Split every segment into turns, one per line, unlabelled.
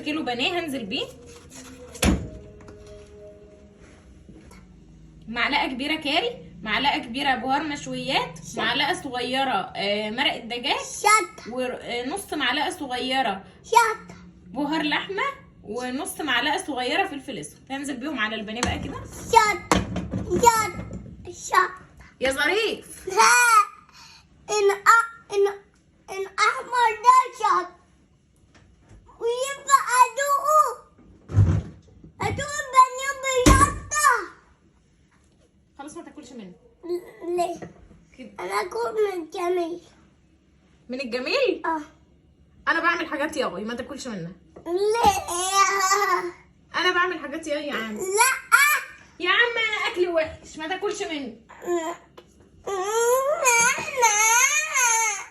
كيلو بانيه هنزل بيه. معلقه كبيره كاري، معلقه كبيره بهار مشويات، معلقه صغيره مرق الدجاج، ونص معلقه صغيره بهار لحمه، ونص معلقه صغيره فلفل اسود. هنزل بيهم على البانيه بقى كده. يا ظريف.
ان احمر ده شط ويبقى ادوقه البانيه بيضة.
خلاص ما تاكلش منه.
ليه؟
كده.
انا اكل من الجميل.
من الجميل؟
اه.
انا بعمل حاجات ياغي ما تاكلش منها.
ليه؟
انا بعمل حاجات ياغي يا عم.
لا
يا عم انا اكلي وحش ما تاكلش منه.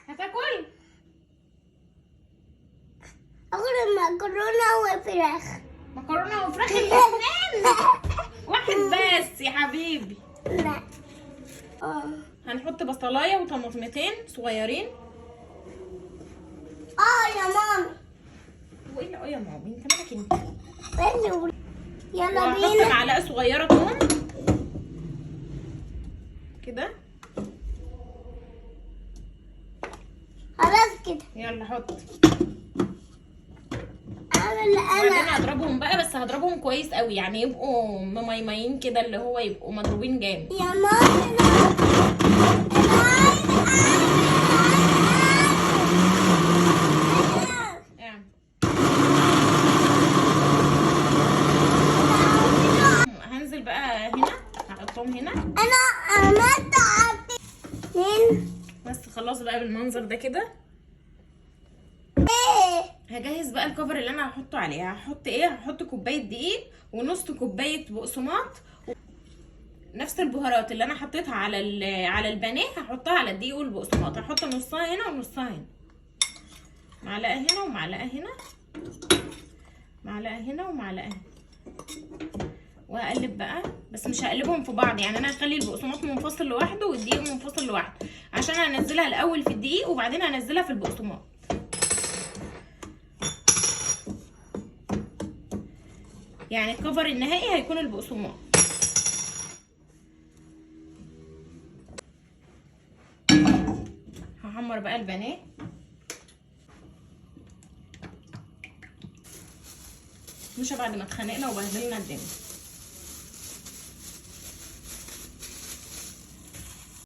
هتاكل؟
اكل مكرونه وفراخ.
مكرونه وفراخ الاثنين؟ واحد بس يا حبيبي.
لا.
هنحط بصلايه وطماطمتين صغيرين.
يا مامي.
وايه اللي يا مامي؟ انت مالك انت؟
يلا
وهحط
بينا.
معلقه صغيره ثوم كده.
خلاص كده.
يلا حط.
انا
وبعدين هضربهم بقى، بس هضربهم كويس قوي يعني يبقوا مميمين كده، اللي هو يبقوا مضروبين جامد.
يا مامي
هنزل بقى هنا، هحطهم هنا.
انا عملت عطين.
بس خلاص بقى بالمنظر ده كده. هجهز بقى الكفر اللي انا هحطه عليه. هحط ايه؟ هحط كوبايه دقيق ونص كوبايه بقسماط، نفس البهارات اللي انا حطيتها على البانيه هحطها على الدقيق والبقسماط. هحط نصها هنا ونصها هنا، معلقه هنا ومعلقه هنا، معلقه هنا ومعلقه هنا، وهقلب بقى. بس مش هقلبهم في بعض يعني، انا هخلي البقسماط منفصل لوحده والدقيق منفصل لوحده، عشان هنزلها الاول في الدقيق وبعدين هنزلها في البقسماط. يعني الكفر النهائي هيكون البقسماط. هحمر بقى البانيه. مش بعد ما اتخانقنا وبهدلنا الدنيا.